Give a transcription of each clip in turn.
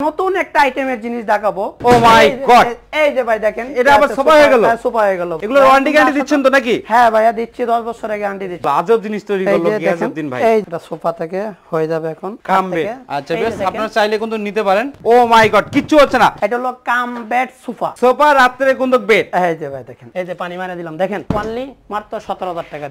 নতুন একটা আইটেমের জিনিস দেখাবো। ও মাই গড, এই যে ভাই দেখেন, এটা আবার সোফা হয়ে গেল। সোফা হয়ে গেল। এগুলো ওয়ারেন্টি গ্যারান্টি দিচ্ছেন তো নাকি? হ্যাঁ ভাইয়া দিচ্ছি, 10 বছরের গ্যারান্টি দিচ্ছি। আজব জিনিস তৈরি করলো গিয়াসউদ্দিন ভাই। এইটা সোফা থেকে হয়ে যাবে এখন কামবেট। আচ্ছা বেশ, আপনারা চাইলে কিন্তু নিতে পারেন। ও মাই গড, কিচ্ছু হচ্ছে না। এটা হলো কামবেট সোফা। সোফা রাত্রে কিন্তু বেড। এই যে ভাই দেখেন, এই যে পানি মারা দিলাম, দেখেন অনলি মাত্র 17,000 টাকা।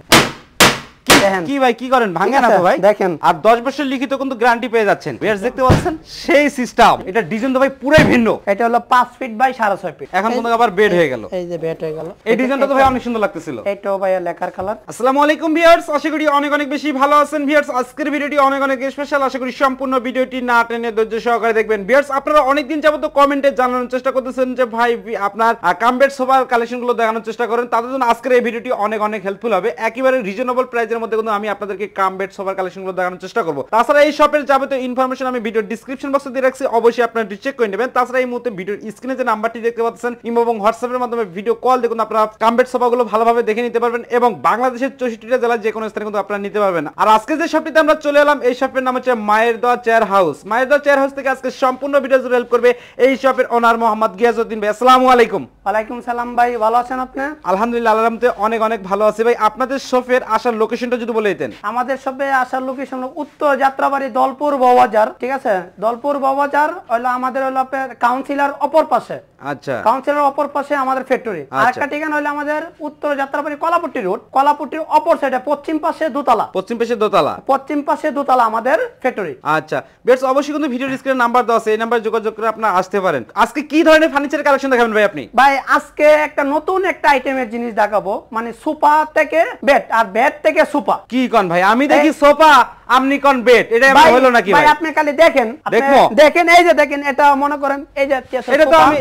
কি ভাই কি করেন, ভাঙে না তো ভাই? দেখেন, আর 10 বছর লিখিত কিন্তু গ্যারান্টি পেয়ে যাচ্ছেন। ভিউয়ার্স দেখতে পাচ্ছেন সেই সিস্টেম। এটা ডিজাইন তো ভাই পুরোই ভিন্ন। এটা হলো 5 ফিট বাই 6.5 ফিট। এখন কিন্তু আবার বেড হয়ে গেল। এই যে বেড হয়ে গেল। এই ডিজাইনটা তো ভাই অনেক সুন্দর লাগতেছিল। এটাও ভাই লেকার কালার। আসসালামু আলাইকুম ভিউয়ার্স, আশা করি অনেক অনেক বেশি ভালো আছেন। ভিউয়ার্স আজকের ভিডিওটি অনেক অনেক স্পেশাল। আশা করি সম্পূর্ণ ভিডিওটি না টেনে ধৈর্য সহকারে দেখবেন। ভিউয়ার্স আপনারা অনেক দিন যাবত কমেন্টে জানানোর চেষ্টা করতেছেন যে ভাই আপনার কামবেট সোফার কালেকশনগুলো দেখানোর চেষ্টা করেন। তাদের জন্য আজকের এই ভিডিওটি অনেক অনেক হেল্পফুল হবে। একেবারে রিজনেবল প্রাইসের মধ্যে কিন্তু আমি আপনাদেরকে কামবেট সোফার কালেকশনগুলো দেখানোর চেষ্টা করব। তাছাড়া এই শপের যাবতীয় ইনফরমেশন আমি ভিডিওর ডেসক্রিপশন বক্সে দিয়ে রাখছি, অবশ্যই আপনারা চেক করে নেবেন। তাছাড়া এই মুহূর্তে ভিডিওর স্ক্রিনে যে নাম্বারটি দেখতে পাচ্ছেন ইমো এবং হোয়াটসঅ্যাপের মাধ্যমে ভিডিও কল দেখুন, আপনারা কামবেট সোফাগুলো ভালোভাবে দেখে নিতে পারবেন এবং বাংলাদেশের 64টা জেলার যে কোনো স্থানে কিন্তু আপনারা নিতে পারবেন। আর আজকে যে শপটিতে আমরা চলে এলাম, এই শপের নাম হচ্ছে মায়ের দোয়া চেয়ার হাউস। মায়ের দোয়া চেয়ার হাউস থেকে আজকে সম্পূর্ণ ভিডিও জুড়ে হেল্প করবে এই শপের ওনার মোহাম্মদ গিয়াসউদ্দিন ভাই। আসসালামু আলাইকুম। ওয়ালাইকুম সালাম ভাই, ভালো আছেন আপনি? আলহামদুলিল্লাহ, আল্লাহর রহমতে অনেক অনেক ভালো আছি ভাই। আপনাদের শপের আসার লোকেশনটা যদি বলে দিতেন। আমাদের শপে আসার লোকেশন উত্তর যাত্রাবাড়ি দলপুর বাজার, ঠিক আছে? দলপুর বাজার হলো আমাদের হলো কাউন্সিলর অপর পাশে। আচ্ছা, কাউন্সিলর অপর পাশে আমাদের ফ্যাক্টরি। আরেকটা ঠিকানা হলো আমাদের উত্তর যাত্রাবাড়ি কলাপট্টি রোড, কলাপট্টির অপর সাইডে পশ্চিম পাশে দোতলা। পশ্চিম পাশে দোতলা, পশ্চিম পাশে দোতলা আমাদের ফ্যাক্টরি। আচ্ছা বেশ, অবশ্যই কিন্তু ভিডিওর স্ক্রিনে নাম্বার দেওয়া আছে, এই নাম্বারে যোগাযোগ করে আপনারা আসতে পারেন। আজকে কি ধরনের ফার্নিচারের কালেকশন দেখাবেন ভাই আপনি? ভাই আজকে একটা নতুন একটা আইটেমের জিনিস দেখাবো, মানে সোফা থেকে বেড আর বেড থেকে সোফা। কি কোন ভাই, আমি দেখি সোফা আপনি কোন বেড, এটা এমন হলো নাকি ভাই? আপনি খালি দেখেন, দেখেন এই যে দেখেন, এটা মনে করেন এই যে এটা তো আমি,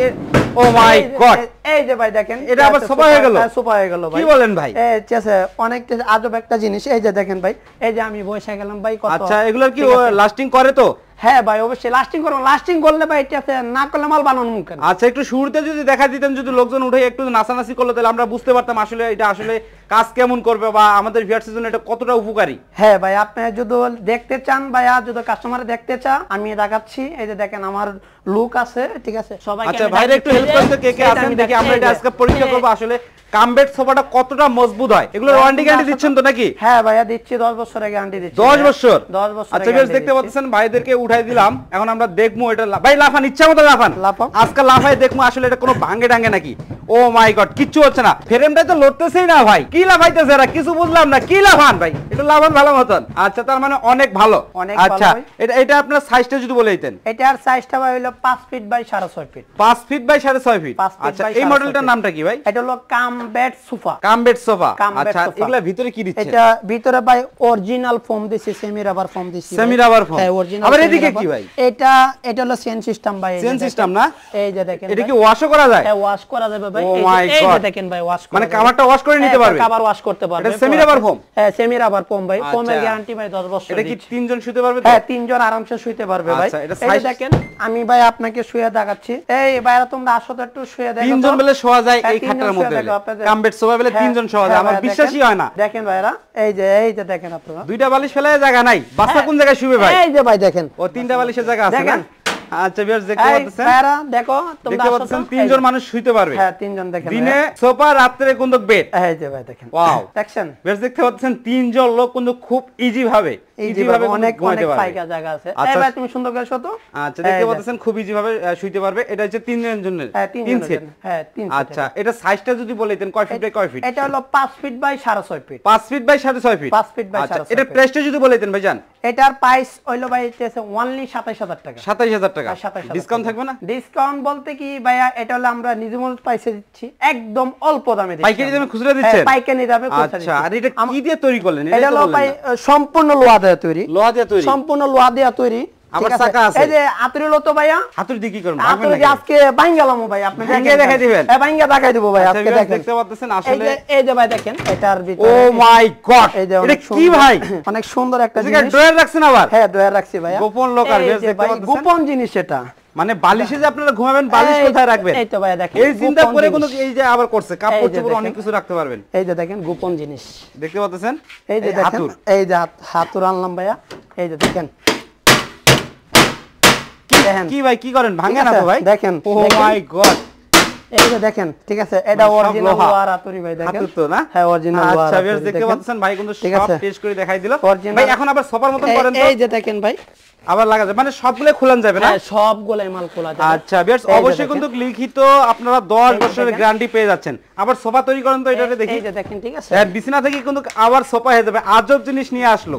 ও মাই গড, এই যে ভাই দেখেন, এটা আবার সোফা হয়ে গেল। সোফা হয়ে গেল ভাই, কি বলেন ভাই? এই চেসে অনেক আজব একটা জিনিস। এই যে দেখেন ভাই, এই যে আমি বসে গেলাম ভাই, কত আচ্ছা এগুলোর কি লাস্টিং করে তো? হ্যাঁ ভাই অবশ্যই লাস্টিং করব। লাস্টিং করলে ভাই এটা না করলে মাল বানানো মুমকিন। আচ্ছা একটু শুরুতে যদি দেখা দিতেন, যদি লোকজন উঠে একটু নাচানাচি করলো তাহলে আমরা বুঝতে পারতাম আসলে এটা আসলে কাজ কেমন করবে বা আমাদের ভিউয়ার্সের জন্য এটা কতটা উপকারী। হ্যাঁ ভাই, আপনি যদি দেখতে চান ভাইয়া, যদি কাস্টমার দেখতে চা আমি দেখাচ্ছি। এই যে দেখেন আমার লুক আছে, ঠিক আছে? সবাই আচ্ছা ভাইরা একটু হেল্প করতে কে কে আছেন দেখি, আমরা এটা আজকে পরীক্ষা করব আসলে কামবেট সোফাটা কতটা মজবুত হয়। এগুলোর ওয়ারেন্টি গ্যারান্টি দিচ্ছেন তো নাকি? হ্যাঁ ভাইয়া দিচ্ছি, 10 বছরের গ্যারান্টি দিচ্ছি। 10 বছর? 10 বছর। আচ্ছা বেশ, দেখতে পাচ্ছেন ভাইদেরকে উঠাই দিলাম, এখন আমরা দেখবো এটা। ভাই লাফান, ইচ্ছা মতো লাফান, আজকে লাফাই দেখবো আসলে এটা কোনো ভাঙে ডাঙ্গে নাকি। ও মাই গড, কিচ্ছু হচ্ছে না, ফ্রেমটাই তো লড়তেছেই না ভাই। কি লাফাইতেছে এরা, কিছু বুঝলাম না। কি লাফান ভাই, এটা লাফান ভালো মতন। আচ্ছা তার মানে অনেক ভালো। আচ্ছা এটা আপনার সাইজটা যদি বলে দিতেন। এটার সাইজটা ভাই হলো 5 feet by 6.5 feet. 5 feet by 6.5 feet. আচ্ছা এই মডেলটার নামটা কি ভাই? এটা হলো কামবেট সোফা। কামবেট সোফা। আচ্ছা এগুলা ভিতরে কি দিচ্ছেন? এটা ভিতরে ভাই অরিজিনাল ফোম দিছি, সেমি রাবার ফোম দিছি। Semi rubber foam? হ্যাঁ অরিজিনাল। আবার এদিকে কি ভাই? এটা হলো চেন সিস্টেম ভাই। চেন সিস্টেম না? এই যে দেখেন, এটা কি ওয়াশও করা যায়? হ্যাঁ ওয়াশ করা যাবে ভাই। এই যে দেখেন ভাই, ওয়াশ করা মানে কভারটা ওয়াশ করে নিতে পারবে? কভার ওয়াশ করতে পারবে। এটা সেমি রাবার ফোম? হ্যাঁ সেমি রাবার ফোম ভাই। ফোমের গ্যারান্টি ভাই 10 বছর। এটা কি তিনজন শুতে পারবে তো? হ্যাঁ তিনজন আরামসে শুতে পারবে ভাই। এই যে দেখেন আমি ভাই আপনাকে শুয়ে দেখাচ্ছি। এই ভাইরা তোমরা আসো তো একটু শুয়ে দেখো। তিনজন বলে শোয়া যায় এই খাটটার মধ্যে? কামবেট সোফা বলে তিনজন শোয়া যায়? আমার বিশ্বাসই হয় না। দেখেন ভাইরা, এই যে দেখেন আপনারা, দুইটা বালিশ ফেলায় জায়গা নাই। বাচ্চা কোন জায়গায় শুবে ভাই? এই যে ভাই দেখেন, ও তিনটা বালিশের জায়গা আছে না? আচ্ছা ভিউয়ার্স দেখতে পাচ্ছেন, ভাইরা দেখো তোমরা আসো তো, তিনজন মানুষ শুইতে পারবে। হ্যাঁ তিনজন দেখেন, দিনে সোফা রাতে কিন্তু বেড। এই যে ভাই দেখেন, ওয়াও দেখছেন ভিউয়ার্স দেখতে পাচ্ছেন তিনজন লোক কিন্তু খুব ইজি ভাবে অনেক অনেক জায়গা জায়গা আছে। এই ভাই তুমি সুন্দর করে শোতো। আচ্ছা দেখতে পাচ্ছেন খুব ইজি ভাবে শুইতে পারবে। এটা হচ্ছে তিনজনের জন্য। হ্যাঁ তিন সেট। হ্যাঁ তিন সেট। আচ্ছা এটা সাইজটা যদি বলেতেন কয় ফিট বাই কয় ফিট? এটা হলো 5 feet by 6.5 feet. 5 feet by 6.5 feet. 5 feet by 6.5 feet. এটা প্রাইসটা যদি বলেতেন ভাইজান। এটার প্রাইস হলো ভাই অনলি 27000 টাকা। 27000 টাকা। ডিসকাউন্ট থাকবে না? ডিসকাউন্ট বলতে কি ভাইয়া, এটা হলো আমরা নিজেমূল প্রাইসে দিচ্ছি, একদম অল্প দামে দিচ্ছি। পাইকারি দামে খুচরা দিচ্ছেন? পাইকারি দামে খুচরা দিচ্ছি। আচ্ছা আর এটা কি দিয়ে তৈরি করলেন? এটা হলো ভাই সম্পূর্ণ লোহা দিয়ে তৈরি। লোহা দিয়ে তৈরি? সম্পূর্ণ লোহা দিয়ে তৈরি। আবার চাকা আছে? এই যে হাতুড়ি লো তো ভাইয়া, হাতুড়ি দিয়ে কি করবেন? হাতুড়ি আজকে ভাঙালাম ভাই, আপনি দেখাই দিবেন? হ্যাঁ ভাঙা দেখাই দেব ভাই আজকে। দেখেন দেখতে পাচ্ছেন আসলে, এই যে ভাই দেখেন এটার ভিতরে, ও মাই গড এটা কি ভাই, অনেক সুন্দর একটা জিনিস। এটা ড্রয়ার রাখছেন আবার? হ্যাঁ ড্রয়ার রাখছি ভাইয়া, গোপন লকার। দেখতে পাচ্ছেন গোপন জিনিস এটা, মানে বালিশে যে আপনারা ঘুমাবেন বালিশ কোথায় রাখবেন? এই তো ভাই দেখেন, এই চিন্তা করে কোন এই যে আবার করছে কাপড় চোপড় অনেক কিছু রাখতে পারবেন। এই যে দেখেন গোপন জিনিস দেখতে পাচ্ছেন। এই যে দেখেন, এই যে হাতুড় আনলাম ভাইয়া। এই যে দেখেন কি দেখেন কি ভাই কি করেন ভাঙে না তো ভাই দেখেন ও মাই গড এই যে দেখেন ঠিক আছে এটা অরিজিনাল লোহার হাতুড়ি ভাই দেখেন হাতুড়ি তো না হ্যাঁ অরিজিনাল লোহার আচ্ছা ভিউয়ার্স দেখতে পাচ্ছেন ভাই কিন্তু সব টেস্ট করে দেখাই দিল ভাই এখন আবার সোফার মতন করেন তো এই যে দেখেন ভাই আবার লাগা যায় মানে সবগুলো খোলান যাবে না হ্যাঁ সবগুলাই মাল খোলা যাবে আচ্ছা ভিউয়ার্স অবশ্যই কিন্তু লিখিত আপনারা 10 বছরের গ্যারান্টি পেয়ে যাচ্ছেন আবার সোফা তৈরি করেন তো এটাতে দেখি এই যে দেখেন ঠিক আছে হ্যাঁ বিছানা থেকে কিন্তু আবার সোফা হয়ে যাবে আজব জিনিস নিয়ে আসলো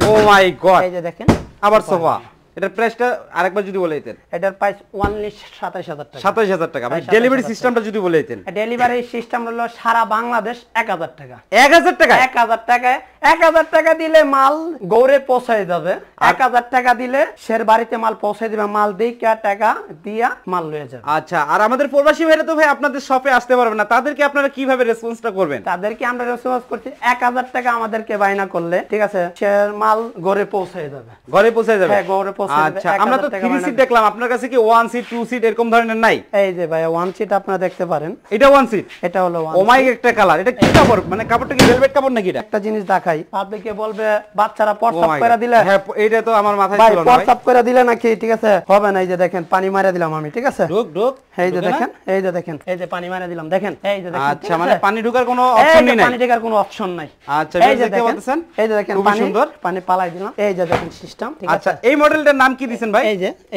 ও মাই গড এই যে দেখেন আবার সোফা এটার প্রাইসটা আরেকবার যদি বলে দিতেন এটার প্রাইস অনলি 27000 টাকা 27000 টাকা ভাই ডেলিভারি সিস্টেমটা যদি বলে দিতেন ডেলিভারি সিস্টেম হলো সারা বাংলাদেশ 1000 টাকা 1000 টাকা 1000 টাকায় 1000 টাকা দিলে মাল গৌরে পৌঁছায় যাবে 1000 টাকা দিলে শের বাড়িতে মাল পৌঁছায় দিবে মাল দিয়ে টাকা দিয়া মাল লয়ে যাবে আচ্ছা আর আমাদের প্রবাসী ভাইরা তো ভাই আপনাদের শপে আসতে পারবে না তাদেরকে আপনারা কিভাবে রেসপন্সটা করবেন তাদেরকে আমরা রেসপন্স করছি 1000 টাকা আমাদেরকে বায়না করলে ঠিক আছে শের মাল গৌরে পৌঁছায় যাবে ঘরে পৌঁছে যাবে হ্যাঁ গৌরে আচ্ছা আমরা তো 3 সিট দেখলাম আপনার কাছে কি 1 সিট 2 সিট এরকম ধরনের নাই এই যে ভাই 1 সিট আপনারা দেখতে পারেন এটা 1 সিট এটা হলো 1 ও মাই একটা কালার এটা কি কাপড় মানে কাপড়টা কি ভেলভেট কাপড় নাকি এটা একটা জিনিস দেখাই পাবলিকে বলবে বাচ্চারা পরসাপ করে দিলে হ্যাঁ এটা তো আমার মাথায় ভাই ছিল না ভাই পরসাপ করে দিলে নাকি ঠিক আছে হবে না এই যে দেখেন পানি মারা দিলাম আমি ঠিক আছে ঢোক এই যে দেখেন এই যে দেখেন এই যে পানি মারা দিলাম দেখেন এই যে দেখেন আচ্ছা মানে পানি ঢোকার কোনো অপশন নেই পানি ঢোকার কোনো অপশন নাই আচ্ছা এই যে দেখতে পাচ্ছেন এই যে দেখেন খুব সুন্দর পানি পালাই দিলাম এই যে দেখেন সিস্টেম ঠিক আছে আচ্ছা এই মডেলটার নাম কি দিবেন ভাই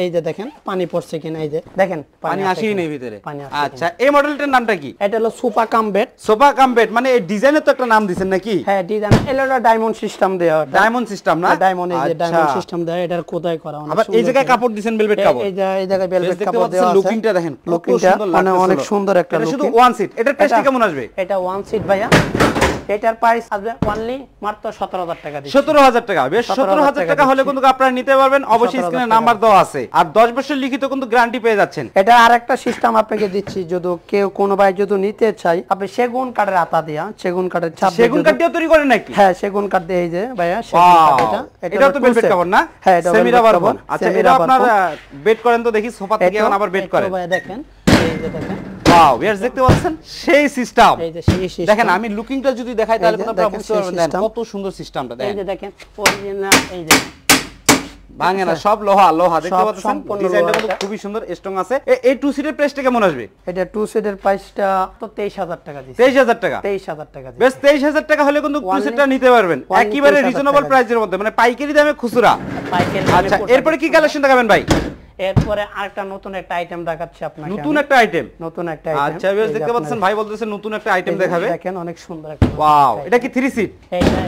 এই যে দেখেন পানি পড়ছে কিনা এই যে দেখেন পানি আসেই নেই ভিতরে পানি আসে আচ্ছা এই মডেলটার নামটা কি এটা হলো সোফা কামবেড সোফা কামবেড মানে এই ডিজাইনের তো একটা নাম দিবেন নাকি হ্যাঁ ডিজাইন এলটা ডায়মন্ড সিস্টেম দেয়া ডায়মন্ড সিস্টেম না ডায়মন্ড এই যে ডায়মন্ড সিস্টেম দেয়া এটার কোথায় করা আবার এই জায়গায় কাপড় দিবেন ভেলভেট কাপড় এই জায়গায় ভেলভেট কাপড় দেওয়া আছে লুকিংটা দেখেন লুকিংটা মানে অনেক সুন্দর একটা লুকিং শুধু 1 সিট এটার প্রাইস কেমন আসবে এটা 1 সিট ভাইয়া এটার প্রাইস আসবে অনলি মাত্র 17000 টাকা দিচ্ছি 17000 টাকা বেশ 17000 টাকা হলে কিন্তু আপনারা নিতে পারবেন অবশ্যই স্ক্রিনে নাম্বার দেওয়া আছে আর 10 বছর লিখিত কিন্তু গ্যারান্টি পেয়ে যাচ্ছেন এটা আরেকটা সিস্টেম আপনাকে দিচ্ছি যদি কেউ কোনো ভাই যদি নিতে চাই আপনি সেগুন কাঠের আতা দিয়া সেগুন কাঠের ছাপ সেগুন কাঠ দিয়ে তৈরি করেন নাকি হ্যাঁ সেগুন কাঠ দিয়ে এই যে ভাইয়া সেগুন কাঠ এটা তো ভেলভেট কাপড় না হ্যাঁ এটা সেমি রাবার কাপড় আচ্ছা এটা আপনার বেড করেন তো দেখি সোফা থেকে এখন আবার বেড করেন ভাই দেখেন এই যে দেখেন ওয়াও ভিউয়ার্স দেখতে পাচ্ছেন সেই সিস্টেম এই যে সেই সিস্টেম দেখেন আমি লুকিংটা যদি দেখাই তাহলে আপনারা বুঝতে পারবেন কত সুন্দর সিস্টেমটা দেখেন এই যে দেখেন অরিজিনাল এই যে ভাঙে না সব লোহা দেখতে পাচ্ছেন ডিজাইনটা কিন্তু খুবই সুন্দর স্ট্রং আছে এই 2 সিটের প্রাইসটা কেমন আসবে এটা 2 সিটের প্রাইসটা তো 23000 টাকা দিছি 23000 টাকা 23000 টাকা দিছি বেশ 23000 টাকা হলে কিন্তু 2 সিটটা নিতে পারবেন একেবারে রিজনেবল প্রাইসের মধ্যে মানে পাইকারি দামে খুচরা আচ্ছা এরপরে কি কালেকশন দেখাবেন ভাই এরপরে আরেকটা নতুন একটা আইটেম দেখাচ্ছি আপনাকে নতুন একটা আইটেম আচ্ছা ভিউয়ার্স দেখতে পাচ্ছেন ভাই বলতেছেন নতুন একটা আইটেম দেখাবে দেখেন অনেক সুন্দর একটা ওয়াও এটা কি 3 সিট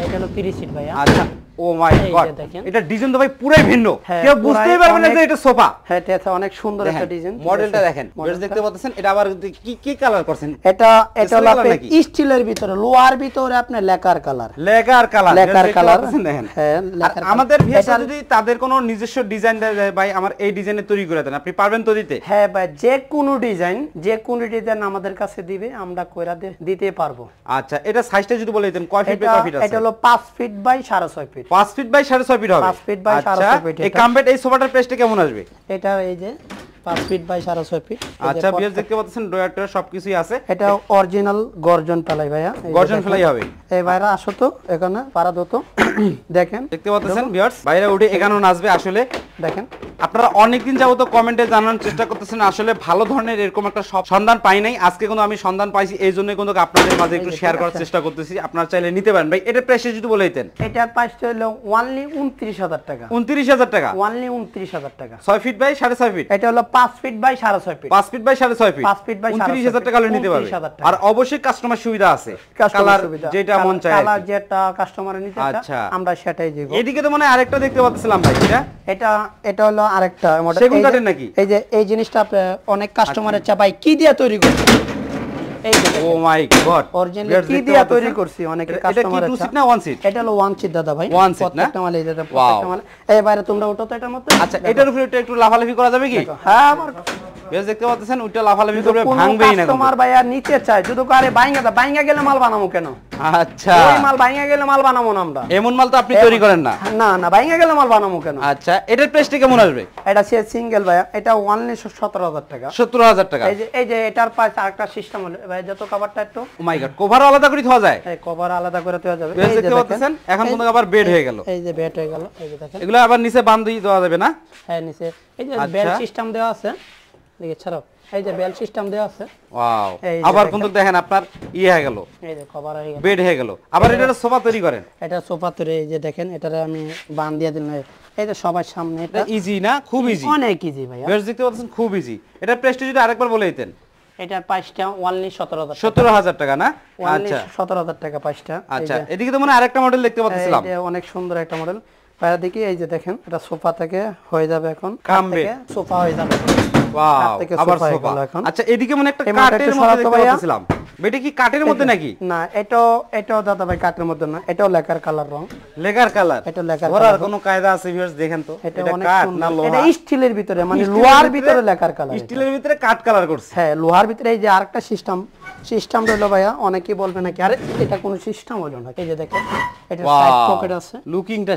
এটা হলো 3 সিট ভাইয়া আচ্ছা ও মাই গড এটা ডিজাইন তো ভাই পুরাই ভিন্ন কেউ বুঝতেই পারবে না যে এটা সোফা হ্যাঁ এটা অনেক সুন্দর একটা ডিজাইন মডেলটা দেখেন ভিউয়ার্স দেখতে পাচ্ছেন এটা আবার কি কালার করছেন এটা হলো স্টিলের ভিতরে লোহার ভিতরে আপনি লেকার কালার দেখেন হ্যাঁ আমাদের ভিউয়ার্স যদি তাদের কোনো নিজস্ব ডিজাইন দেয় ভাই আমার এই ডিজাইনে তৈরি করে দেন আপনি পারবেন তো দিতে হ্যাঁ ভাই যে কোনো ডিজাইন আমাদের কাছে দিবে আমরা কইরা দিতে পারবো আচ্ছা এটা সাইজটা যদি বলে দিতেন কয় ফিট বাই কয় ফিট আছে এটা হলো 5 feet by 6.5 feet 5 feet by 6.5 feet হবে 5 ফিট বাই 6.5 ফিট এই কামবেট এই সোফাটার প্রাইসটা কেমন আসবে এটা এই যে 5 ফিট বাই 6.5 ফিট আচ্ছা ভিউয়ার্স দেখতে পাচ্ছেন ডয়ার সবকিছুই আছে এটা অরিজিনাল গর্জন ফেলাই ভাইয়া গর্জন ফেলাই হবে এই ভাইরা আসো তো এখানে পারা দতো দেখেন দেখতে পাচ্ছেন ভিউয়ার্স বাইরে উঠে এখানে নাচবে আসলে দেখেন আপনারা অনেকদিন যাবত কমেন্টে জানানোর চেষ্টা করতেছেন আসলে ভালো ধরনের এরকম একটা সন্ধান পাই নাই আজকে কিন্তু আমি সন্ধান পাইছি এই জন্য কিন্তু আপনাদের মাঝে একটু শেয়ার করার চেষ্টা করতেছি আপনারা চাইলে নিতে পারেন ভাই এটার প্রাইস যদি বলে দিতেন এটার প্রাইসটা হলো অনলি 29000 টাকা 29000 টাকা অনলি 29000 টাকা 6 ফিট বাই 6.5 ফিট এটা হলো 5 feet by 6.5 feet 5 feet by 6.5 feet 5 feet by 29000 টাকা হলে নিতে পারবেন আর অবশ্যই কাস্টমার সুবিধা আছে কালার যেটা মন চায় কালার যেটা কাস্টমারের নিতে চায় আমরা সেটাই দেব এদিকে তো মানে আরেকটা দেখতে পাচ্ছিলাম ভাই এটা হলো আরেকটা মডেল সেগুন কাঠের নাকি এই যে এই জিনিসটা আপনি অনেক কাস্টমারের চা ভাই কি দিয়ে তৈরি করছেন এই যে ও মাই গড অরিজিনাল কি দিয়ে তৈরি করছি অনেক কাস্টমার এটা কি 2 সিট না 1 সিট এটা হলো 1 সিট দাদা ভাই 1 সিট না প্রত্যেকটা মাল এই প্রত্যেকটা মাল এই বাইরে তোমরা ওঠো তো এটার মধ্যে আচ্ছা এটার উপরে একটু লাফালাফি করা যাবে কি হ্যাঁ আমার বেশ দেখতে পাচ্ছেন ওইটা লাফালাফি করবে, ভাঙবেই না। কাস্টমার ভাইয়া নিতে চায় যদি আরে বাইঙ্গা গেলে মাল বানাবো কেন? আচ্ছা, ওই মাল বাইঙ্গা গেলে মাল বানাবো না আমরা। এমন মাল তো আপনি তৈরি করেন না। না না, বাইঙ্গা গেলে মাল বানাবো কেন? আচ্ছা, এটার প্রাইসটা কেমন আসবে? এটা সে সিঙ্গেল ভাইয়া, এটা অনলি 17,000 টাকা। 17,000 টাকা। এই যে এটার পাশে আরেকটা সিস্টেম হলো ভাই, যত কভারটা একটু ও মাই গড, কভার আলাদা করে ধোয়া যায়? এই কভার আলাদা করে দেওয়া যাবে। বেশ দেখতে পাচ্ছেন এখন কিন্তু আবার বেড হয়ে গেল। এই যে বেড হয়ে গেল, এই যে দেখেন এগুলো আবার নিচে বাঁধি দেওয়া যাবে না? হ্যাঁ, নিচে এই যে বেল সিস্টেম দেওয়া আছে, দেখে ছাড়ো, এই যে বেল সিস্টেম দেওয়া আছে। ওয়াও, আবার কিন্তু দেখেন আপনার হয়ে গেল, এই যে কভার হয়ে গেল, বেড হয়ে গেল। আবার এটা সোফা তৈরি করেন? এটা সোফা তৈরি, এই যে দেখেন এটারে আমি বাঁধ দিয়ে দিলাম, এই যে সবার সামনে। এটা ইজি না? খুব ইজি, অনেক ইজি ভাইয়া। বেশ দেখতে পাচ্ছেন খুব ইজি। এটা প্রাইসটা যদি আরেকবার বলে দিতেন। এটার প্রাইসটা অনলি 17,000 টাকা। 17,000 টাকা না? আচ্ছা, 17,000 টাকা প্রাইসটা। আচ্ছা, এদিকে তো মানে আরেকটা মডেল দেখতে পাচ্ছিলাম, এটা অনেক সুন্দর একটা মডেল ভাইয়া। দেখি এই যে দেখেন, এটা সোফা থেকে হয়ে যাবে এখন কামবে সোফা হয়ে যাবে। ওয়াও, আবার সোফা। আচ্ছা, এদিকে মানে একটা কাঠের মধ্যে দেখতে পাচ্ছিলাম, এটা কি কাঠের মধ্যে নাকি? না, এটাও দাদা ভাই কাঠের মধ্যে না, এটাও লেকার কালার রং। Lacquer colour? এটা লেকার ধরার কোনো কায়দা আছে ভিউয়ার্স? দেখেন তো, এটা এটা অনেক কাঠ সুন্দর। না লোহা? এটা স্টিলের ভিতরে, মানে লোহার ভিতরে লেকার কালার। স্টিলের ভিতরে কাঠ কালার করছে? হ্যাঁ, লোহার ভিতরে। এই যে আরেকটা সিস্টেম রইলো ভাইয়া, অনেকেই বলবে নাকি আরে এটা কোনো সিস্টেম হলো না। এই যে দেখেন, এটা সাইড পকেট আছে, লুকিংটা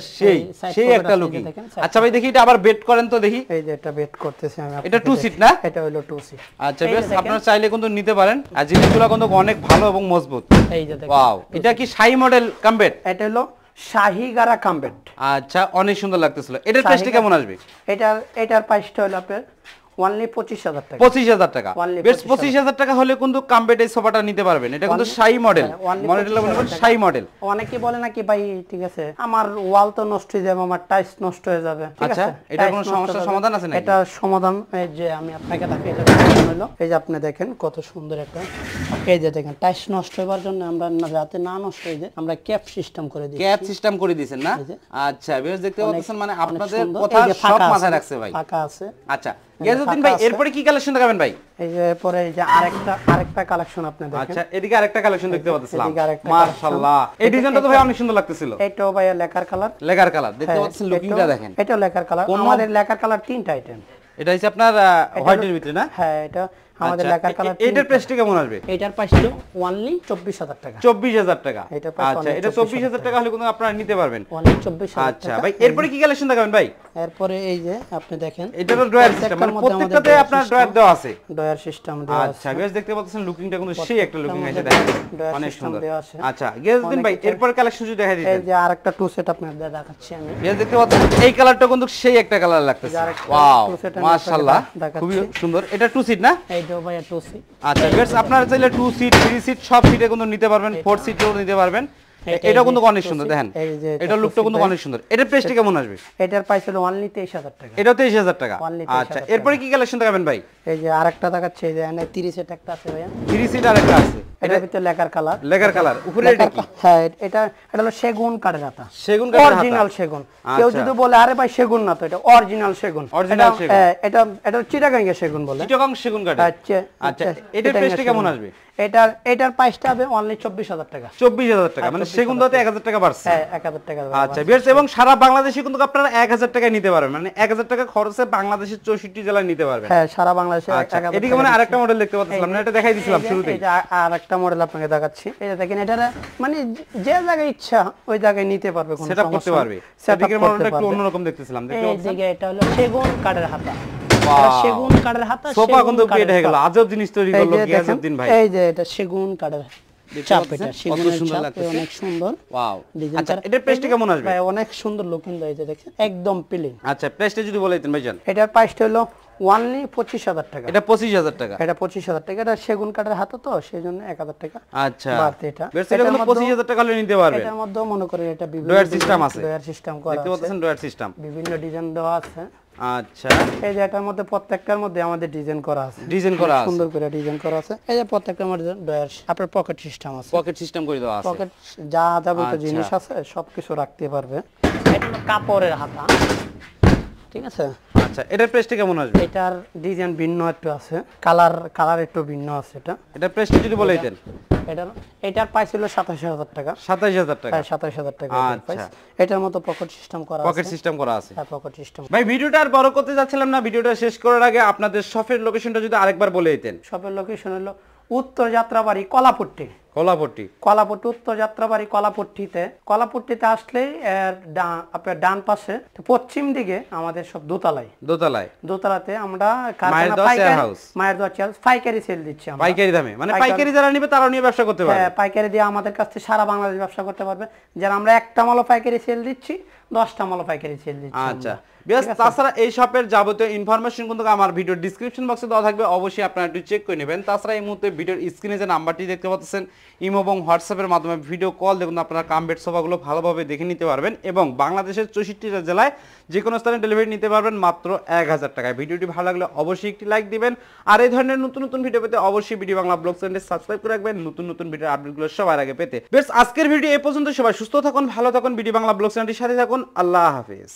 সেই একটা লুকিং। আচ্ছা ভাই, দেখি এটা আবার বেড করেন তো দেখি। এই যে এটা বেড করতেছি আমি। এটা 2 সিট না? এটা হলো 2 সিট। আচ্ছা, বেশ আপনারা চাইলে কিন্তু নিতে পারেন, আর জিনিসগুলো কিন্তু অনেক ভালো এবং মজবুত। এই যে দেখেন, ওয়াও, এটা কি শাহী মডেল কামবেট? এটা হলো শাহী গারা কামবেট। আচ্ছা, অনেক সুন্দর লাগতেছিল। এটার প্রাইসটা কেমন আসবে? এটার প্রাইসটা হলো আপনার অনলি 25,000 টাকা। 25,000 টাকা। বেশ 25,000 টাকা হলে কিন্তু কামবেট এই সোফাটা নিতে পারবেন। এটা কিন্তু শাহী মডেল, মডেলটা মনে করেন শাহী মডেল। অনেকে বলে নাকি ভাই ঠিক আছে আমার ওয়াল তো নষ্ট হয়ে যাবে, আমার টাইলস নষ্ট হয়ে যাবে, ঠিক আছে? আচ্ছা, এটা কোনো সমস্যার সমাধান আছে নাকি? এটা সমাধান, এই যে আমি আপনাকে দেখাই, এটা সমাধান হলো। এই যে আপনি দেখেন কত সুন্দর একটা, এই যে দেখেন টাইলস নষ্ট হবার জন্য আমরা যাতে না নষ্ট হয়ে যায় আমরা ক্যাপ সিস্টেম করে দিই। ক্যাপ সিস্টেম করে দিয়েছেন না? আচ্ছা, বেশ দেখতে পাচ্ছেন, মানে আপনাদের কথা সব মাথায় রাখছে ভাই। ফাঁকা আছে। আচ্ছা, গেজুদ্দিন ভাই, এরপরে কি কালেকশন দেখাবেন ভাই? এই যে পরে এই যে আরেকটা কালেকশন আপনি দেখেন। আচ্ছা, এদিকে আরেকটা কালেকশন দেখতে পাচ্ছিলাম, মাশাআল্লাহ। এই ডিজাইনটা তো ভাই অনেক সুন্দর লাগতেছিল। এটাও ভাই লেকার কালার। লেকার কালার দেখতে পাচ্ছেন, লুকিংটা দেখেন। এটাও লেকার কালার। আমাদের লেকার কালার 3টা আইটেম। এটা হচ্ছে আপনার হোয়াইটের ভিতরে না? হ্যাঁ, এটা আমাদের লেকার কালার। এটার প্রাইসটা কেমন আসবে? এটার প্রাইস হলো অনলি 24,000 টাকা। 24,000 টাকা। আচ্ছা, এটা 24,000 টাকা হলে কিন্তু আপনারা নিতে পারবেন। অনলি 24,000 টাকা। আচ্ছা ভাই, এরপরে কি কালেকশন দেখাবেন ভাই? এরপরে এই যে আপনি দেখেন, এটারও ড্রয়ার সিস্টেম, মানে প্রত্যেকটাতে আপনার ড্রয়ার দেওয়া আছে। ড্রয়ার সিস্টেম দেওয়া আছে। আচ্ছা, বেশ দেখতে পাচ্ছেন, লুকিংটা কিন্তু সেই একটা লুকিং আছে, দেখেন অনেক সুন্দর। আচ্ছা, গেজদিন ভাই, এরপর কালেকশন যদি দেখাই দিতেন। এই যে আরেকটা 2 সেট আপনাদের দেখাচ্ছি আমি। বেশ দেখতে পাচ্ছেন, এই কালারটা কিন্তু সেই একটা কালার লাগতেছে। ওয়াও, মাশাআল্লাহ, খুবই সুন্দর। এটা 2 সিট না? এইটাও ভাই 2 সিট। আচ্ছা, বেশ আপনারা চাইলে 2 সিট 3 সিট সব সিটে কিন্তু নিতে পারবেন, 4 সিটও নিতে পারবেন। এটা কিন্তু অনেক সুন্দর, দেখেন এটা লুকটা কিন্তু অনেক সুন্দর। এটার প্রাইসটা কেমন আসবে? এটার প্রাইস হলো অনলি 23,000 টাকা। এটাও 23,000 টাকা। আচ্ছা, এরপরে কি কালেকশন দেখাবেন ভাই? এই যে আরেকটা দেখাচ্ছি, এই যে 30 সেট একটা আছে ভাইয়া। 30 সিট আরেকটা আছে, এটার ভিতরে লেকার কালার। লেকার কালার উপরে এটা কি? হ্যাঁ, এটা হলো সেগুন কাঠের হাতা। সেগুন কাঠের হাতা, অরিজিনাল সেগুন। কেউ যদি বলে আরে ভাই সেগুন না, তো এটা অরিজিনাল সেগুন। অরিজিনাল সেগুন। এটা চিটাগাঙ্গের সেগুন বলে। চিটাগাং সেগুন কাঠ। আচ্ছা, এটার প্রাইসটা কেমন আসবে? এটার প্রাইসটা হবে অনলি 24,000 টাকা। 24,000 টাকা, মানে সেগুন দাতে 1,000 টাকা বাড়ছে। হ্যাঁ, 1,000 টাকা। আচ্ছা, বেশ, এবং সারা বাংলাদেশে কিন্তু আপনারা 1,000 টাকায় নিতে পারবেন, মানে 1,000 টাকা খরচে বাংলাদেশের 64 জেলায় নিতে পারবেন। হ্যাঁ, সারা বাংলাদেশে 1,000। এদিকে মানে আরেকটা মডেল দেখতে পাচ্ছিলাম না, এটা দেখাই দিছিলাম শুরুতেই। এটা আরেকটা মডেল আপনাকে দেখাচ্ছি। এই যে দেখেন, এটা মানে যে জায়গায় ইচ্ছা ওই জায়গায় নিতে পারবে, কোনো সেটআপ করতে পারবে। এদিকের মডেলটা একটু অন্যরকম দেখতেছিলাম, দেখতে পাচ্ছেন। এইদিকে এটা হলো সেগুন কাঠের হাতা। সেগুন কাঠের হাতা, সোফা কিন্তু পেট হয়ে গেল, আজব জিনিস তৈরি করলো গিয়াসউদ্দিন ভাই। এই যে এটা সেগুন কাঠের চাপ, এটা সেগুনের চাপ, অনেক সুন্দর। ওয়াও। আচ্ছা, এটার প্রাইসটা কেমন আসবে? ভাই অনেক সুন্দর লুকিং দিয়েছে, দেখেন একদম প্লেন। আচ্ছা, প্রাইসটা যদি বলে দিতেন ভাইজান। এটার প্রাইসটা হলো অনলি 25,000 টাকা। এটা 25,000 টাকা। এটা 25,000 টাকা। এটা সেগুন কাঠের হাতা, তো সেজন্য 1,000 টাকা। আচ্ছা, বাড়তে এটা। এটা কিন্তু 25,000 টাকা হলে নিতে পারবেন। এটার মধ্যে মনে করেন এটা বিভিন্ন ড্রয়ার সিস্টেম আছে, ড্রয়ার সিস্টেম করা আছে, দেখতে পাচ্ছেন ড্রয়ার সিস্টেম, বিভিন্ন ডিজাইন দেওয়া আছে। আচ্ছা, এই যে এটার মধ্যে প্রত্যেকটার মধ্যে আমাদের ডিজাইন করা আছে, ডিজাইন করা আছে, সুন্দর করে ডিজাইন করা আছে। এই যে প্রত্যেকটার মধ্যে ড্রয়ার, আপনার পকেট সিস্টেম আছে, পকেট সিস্টেম করে দেওয়া আছে, পকেট যা যাবতীয় জিনিস আছে সবকিছু রাখতে পারবে। এটা হলো কাপড়ের হাতা, ঠিক আছে। আচ্ছা, এটার প্রাইসটা কেমন আসবে? এটার ডিজাইন ভিন্ন একটু আছে, কালার একটু ভিন্ন আছে। এটার প্রাইসটা যদি বলে দিতেন। এটার প্রাইস হলো 27000 টাকা। 27000 টাকা। হ্যাঁ 27000 টাকা আচ্ছা। এটার মতো পকেট সিস্টেম করা আছে। পকেট সিস্টেম করা আছে। হ্যাঁ পকেট সিস্টেম। ভাই ভিডিওটা আর বড় করতে যাচ্ছিলাম না, ভিডিওটা শেষ করার আগে আপনাদের শপের লোকেশনটা যদি আরেকবার বলে দিতেন। শপের লোকেশন হলো উত্তর যাত্রাবাড়ি কলাপট্টি। কলাপট্টি উত্তর যাত্রাবাড়ি কলাপট্টিতে আসলেই আপনার ডান পাশে পশ্চিম দিকে আমাদের সব দোতলাতে আমরা মায়ের দোয়া চেয়ার পাইকারি সেল দিচ্ছি আমরা। পাইকারি দামে মানে পাইকারি যারা নিবে তারাও নিয়ে ব্যবসা করতে পারবে। হ্যাঁ পাইকারি দিয়ে আমাদের কাছ থেকে সারা বাংলাদেশ ব্যবসা করতে পারবে। যারা আমরা একটা মালও পাইকারি সেল দিচ্ছি, 10টা মালও পাইকারি সেল দিচ্ছি। আচ্ছা বেশ, তাছাড়া এই শপের যাবতীয় ইনফরমেশন কিন্তু আমার ভিডিওর ডেসক্রিপশন বক্সে দেওয়া থাকবে, অবশ্যই আপনারা একটু চেক করে নেবেন। তাছাড়া এই মুহূর্তে ভিডিওর স্ক্রিনে যে নাম্বারটি দেখতে পাচ্ছেন ইমো এবং হোয়াটসঅ্যাপের মাধ্যমে ভিডিও কল দেখুন আপনারা কাম্বেট সোফাগুলো ভালোভাবে দেখে নিতে পারবেন এবং বাংলাদেশের 64টা জেলায় যে কোনো স্থানে ডেলিভারি নিতে পারবেন মাত্র 1000 টাকায়। ভিডিওটি ভালো লাগলে অবশ্যই একটি লাইক দিবেন আর এই ধরনের নতুন নতুন ভিডিও পেতে অবশ্যই ভিডিও বাংলা ব্লগ চ্যানেলটি সাবস্ক্রাইব করে রাখবেন নতুন নতুন ভিডিওর আপডেটগুলো সবার আগে পেতে। বেশ আজকের ভিডিও এই পর্যন্ত, সবাই সুস্থ থাকুন, ভালো থাকুন, ভিডিও বাংলা ব্লগ চ্যানেলটির সাথে থাকুন। আল্লাহ হাফেজ।